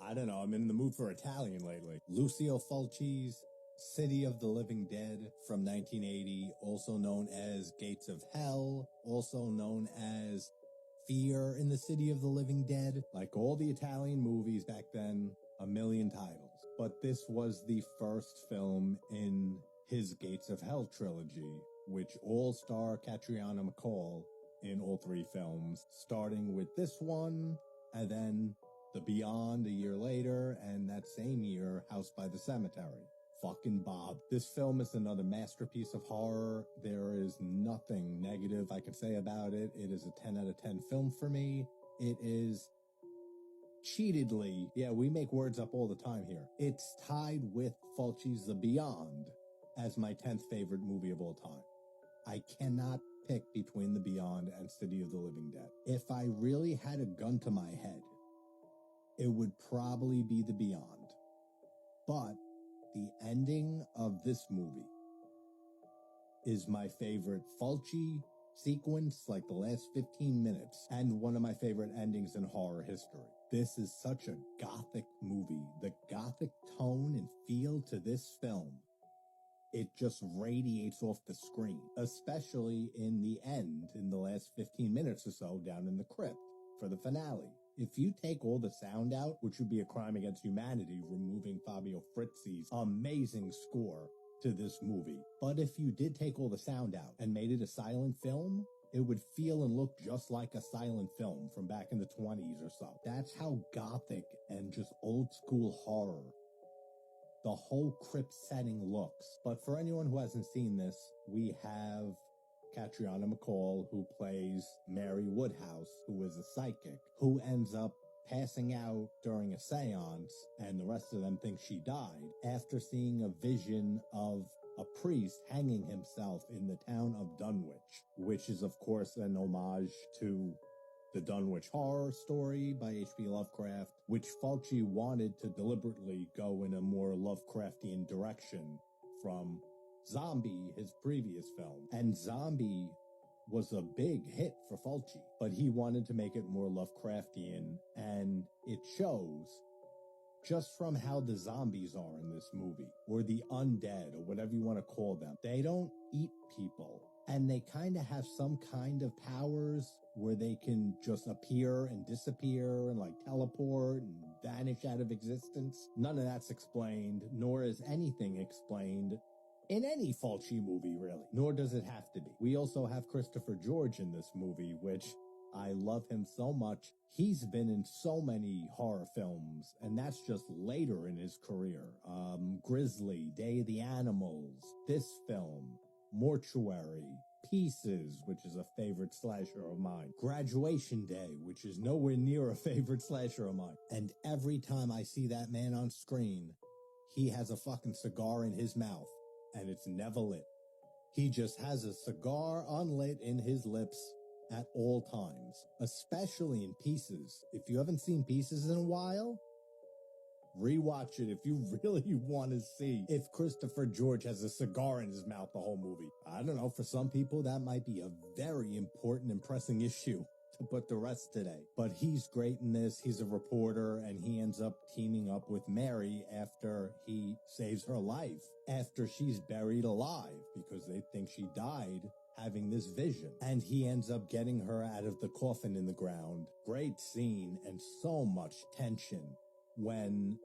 I don't know, I'm in the mood for Italian lately. Lucio Fulci's City of the Living Dead from 1980, also known as Gates of Hell, also known as Fear in the City of the Living Dead. Like all the Italian movies back then, a million titles. But this was the first film in his Gates of Hell trilogy, which all-star Catriona MacColl in all three films, starting with this one, and then The Beyond a year later, and that same year, House by the Cemetery. Fucking Bob. This film is another masterpiece of horror. There is nothing negative I can say about it. It is a 10 out of 10 film for me. It is cheatedly, yeah, we make words up all the time here. It's tied with Fulci's The Beyond as my 10th favorite movie of all time. I cannot pick between The Beyond and City of the Living Dead. If I really had a gun to my head, it would probably be The Beyond. But the ending of this movie is my favorite Fulci sequence, like the last 15 minutes, and one of my favorite endings in horror history. This is such a gothic movie. The gothic tone and feel to this film, it just radiates off the screen, especially in the end, in the last 15 minutes or so, down in the crypt for the finale. If you take all the sound out, which would be a crime against humanity, removing Fabio Frizzi's amazing score to this movie. But if you did take all the sound out and made it a silent film, it would feel and look just like a silent film from back in the 20s or so. That's how gothic and just old school horror the whole crypt setting looks. But for anyone who hasn't seen this, we have Catriona MacColl, who plays Mary Woodhouse, who is a psychic, who ends up passing out during a seance, and the rest of them think she died, after seeing a vision of a priest hanging himself in the town of Dunwich, which is, of course, an homage to the Dunwich Horror story by H.P. Lovecraft, which Fulci wanted to deliberately go in a more Lovecraftian direction from Zombie, his previous film. And Zombie was a big hit for Fulci, but he wanted to make it more Lovecraftian, and it shows just from how the zombies are in this movie, or the undead, or whatever you want to call them. They don't eat people, and they kind of have some kind of powers where they can just appear and disappear and like teleport and vanish out of existence. None of that's explained, nor is anything explained in any Fulci movie, really, nor does it have to be. We also have Christopher George in this movie, which I love him so much. He's been in so many horror films, and that's just later in his career. Grizzly, Day of the Animals, this film, Mortuary, Pieces, which is a favorite slasher of mine, Graduation Day, which is nowhere near a favorite slasher of mine. And every time I see that man on screen, he has a fucking cigar in his mouth, and it's never lit. He just has a cigar unlit in his lips at all times, especially in Pieces. If you haven't seen Pieces in a while, rewatch it if you really want to see if Christopher George has a cigar in his mouth the whole movie. I don't know, for some people that might be a very important and pressing issue to put to rest today. But he's great in this. He's a reporter, and he ends up teaming up with Mary after he saves her life, after she's buried alive, because they think she died having this vision. And he ends up getting her out of the coffin in the ground. Great scene, and so much tension when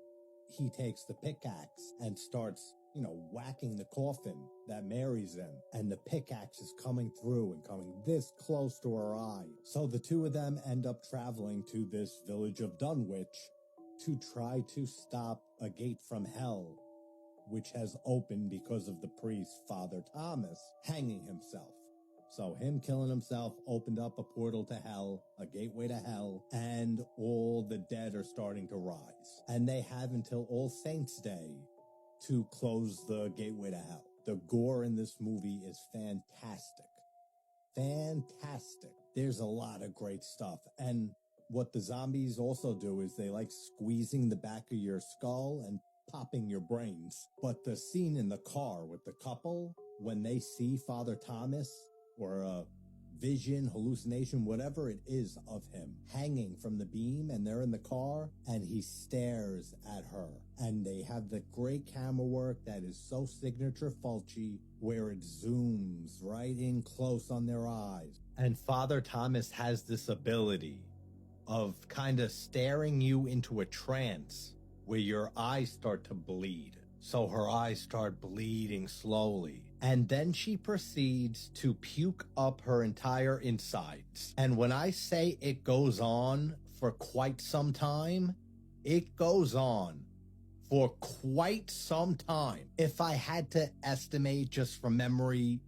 he takes the pickaxe and starts, whacking the coffin that Mary's in, and the pickaxe is coming through and coming this close to her eye. So the two of them end up traveling to this village of Dunwich to try to stop a gate from hell, which has opened because of the priest, Father Thomas, hanging himself. So him killing himself opened up a portal to hell, a gateway to hell, and all the dead are starting to rise. And they have until All Saints' Day to close the gateway to hell. The gore in this movie is fantastic. Fantastic. There's a lot of great stuff. And what the zombies also do is they like squeezing the back of your skull and popping your brains. But the scene in the car with the couple, when they see Father Thomas, or a vision, hallucination, whatever it is of him, hanging from the beam, and they're in the car, and he stares at her. And they have the great camera work that is so signature Fulci, where it zooms right in close on their eyes. And Father Thomas has this ability of kind of staring you into a trance where your eyes start to bleed. So her eyes start bleeding slowly. And then she proceeds to puke up her entire insides. And when I say it goes on for quite some time, it goes on for quite some time. If I had to estimate just from memory,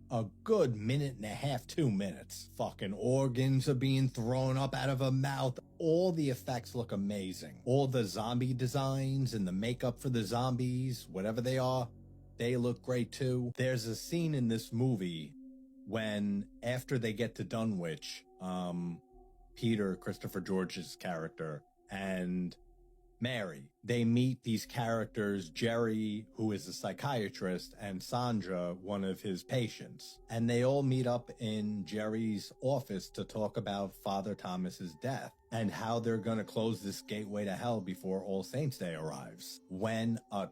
a good minute and a half, 2 minutes. Fucking organs are being thrown up out of her mouth. All the effects look amazing. All the zombie designs and the makeup for the zombies, whatever they are, they look great too. There's a scene in this movie when, after they get to Dunwich, Peter, Christopher George's character, and Mary, they meet these characters, Jerry, who is a psychiatrist, and Sandra, one of his patients. And they all meet up in Jerry's office to talk about Father Thomas's death and how they're going to close this gateway to hell before All Saints' Day arrives. When a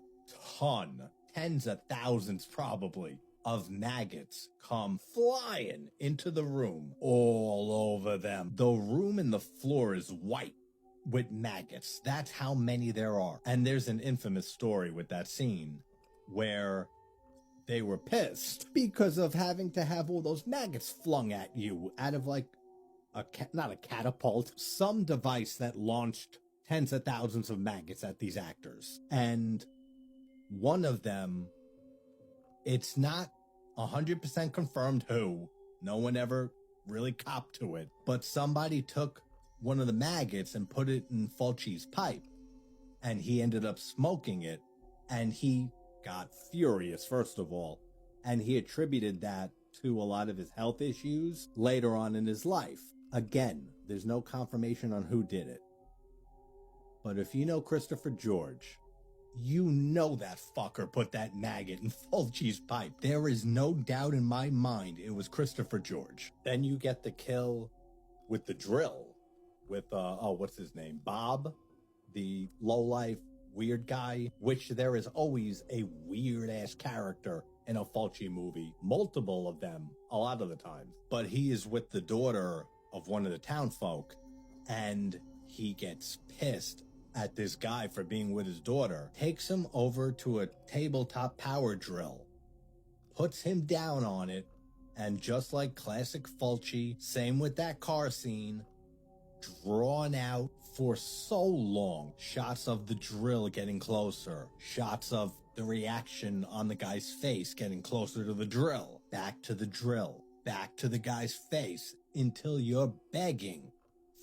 ton, tens of thousands probably, of maggots come flying into the room, all over them. The room and the floor is white with maggots. That's how many there are. And there's an infamous story with that scene where they were pissed because of having to have all those maggots flung at you out of like not a catapult, some device that launched tens of thousands of maggots at these actors. And one of them, it's not 100% confirmed who, no one ever really copped to it, but somebody took one of the maggots and put it in Fulci's pipe, and he ended up smoking it, and he got furious, first of all, and he attributed that to a lot of his health issues later on in his life. Again, there's no confirmation on who did it, but if you know Christopher George, you know that fucker put that maggot in Fulci's pipe. There is no doubt in my mind it was Christopher George. Then you get the kill with the drill with, what's his name? Bob, the lowlife weird guy, which there is always a weird-ass character in a Fulci movie. Multiple of them, a lot of the times. But he is with the daughter of one of the townfolk, and he gets pissed at this guy for being with his daughter, takes him over to a tabletop power drill, puts him down on it, and just like classic Fulci, same with that car scene, drawn out for so long. Shots of the drill getting closer, shots of the reaction on the guy's face getting closer to the drill, back to the drill, back to the guy's face, until you're begging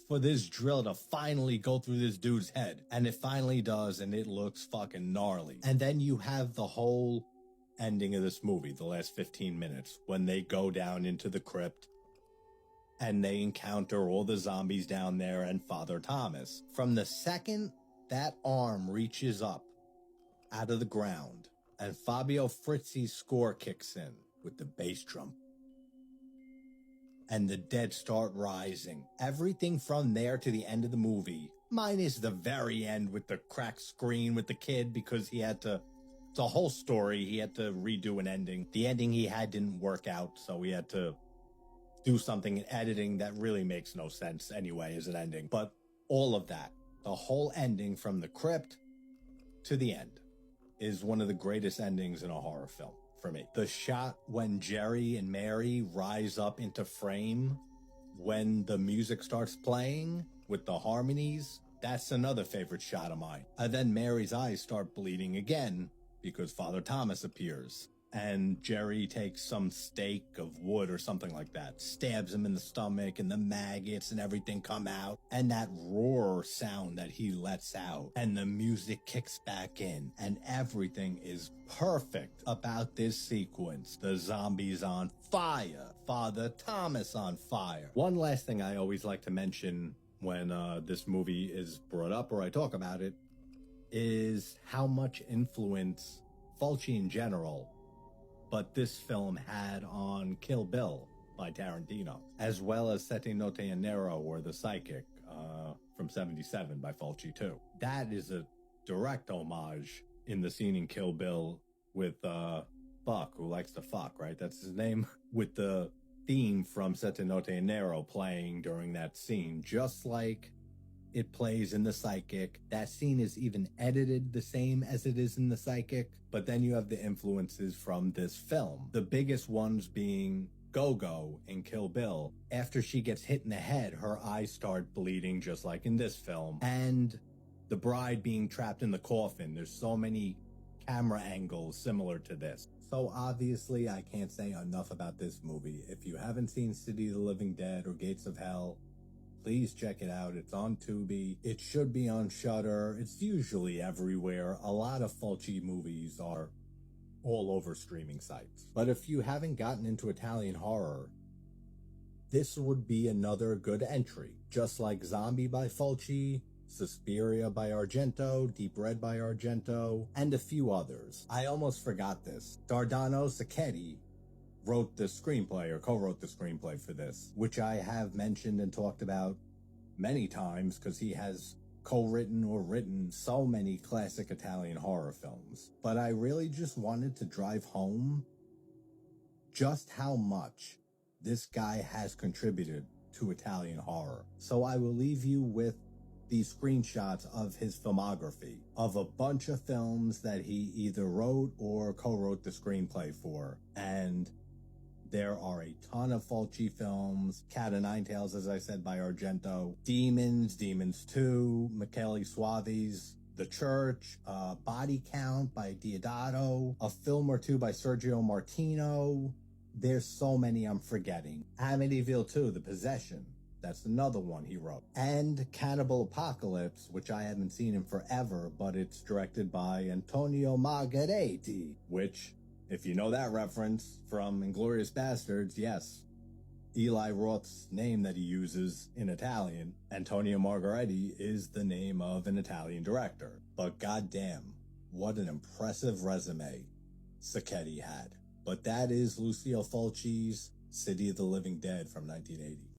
for this drill to finally go through this dude's head. And it finally does, and it looks fucking gnarly. And then you have the whole ending of this movie, the last 15 minutes, when they go down into the crypt and they encounter all the zombies down there and Father Thomas. From the second that arm reaches up out of the ground and Fabio Frizzi's score kicks in with the bass drum, and the dead start rising, everything from there to the end of the movie, minus the very end with the cracked screen with the kid, because he had to, it's a whole story, he had to redo an ending. The ending he had didn't work out, so he had to do something in editing that really makes no sense anyway as an ending. But all of that, the whole ending from the crypt to the end, is one of the greatest endings in a horror film for me. The shot when Jerry and Mary rise up into frame when the music starts playing with the harmonies, that's another favorite shot of mine. And then Mary's eyes start bleeding again because Father Thomas appears. And Jerry takes some stake of wood or something like that, stabs him in the stomach, and the maggots and everything come out. And that roar sound that he lets out, and the music kicks back in, and everything is perfect about this sequence. The zombies on fire, Father Thomas on fire. One last thing I always like to mention when this movie is brought up or I talk about it is how much influence Fulci in general, but this film had on Kill Bill. by Tarantino, as well as Sette Notte in Nero or The Psychic from 77 by Fulci too. That is a direct homage in the scene in Kill Bill with Buck, who likes to fuck, right? That's his name. With the theme from Sette Notte in Nero playing during that scene, just like it plays in The Psychic. That scene is even edited the same as it is in The Psychic, but then you have the influences from this film. The biggest ones being Go-Go in Kill Bill. After she gets hit in the head, her eyes start bleeding just like in this film. And the bride being trapped in the coffin. There's so many camera angles similar to this. So obviously I can't say enough about this movie. If you haven't seen City of the Living Dead or Gates of Hell, please check it out. It's on Tubi. It should be on Shudder. It's usually everywhere. A lot of Fulci movies are all over streaming sites. But if you haven't gotten into Italian horror, this would be another good entry. Just like Zombie by Fulci, Suspiria by Argento, Deep Red by Argento, and a few others. I almost forgot this. Dardano Sacchetti wrote the screenplay or co-wrote the screenplay for this, which I have mentioned and talked about many times because he has co-written or written so many classic Italian horror films. But I really just wanted to drive home just how much this guy has contributed to Italian horror. So I will leave you with these screenshots of his filmography of a bunch of films that he either wrote or co-wrote the screenplay for. And there are a ton of Fulci films. Cat o' Nine Tails, as I said, by Argento. Demons, Demons 2, Michele Soavi's The Church, Body Count by Deodato, a film or two by Sergio Martino. There's so many I'm forgetting. Amityville 2, The Possession. That's another one he wrote. And Cannibal Apocalypse, which I haven't seen in forever, but it's directed by Antonio Margheriti, which, if you know that reference from Inglourious Bastards, yes, Eli Roth's name that he uses in Italian, Antonio Margheriti, is the name of an Italian director. But goddamn, what an impressive resume Sacchetti had. But that is Lucio Fulci's City of the Living Dead from 1980.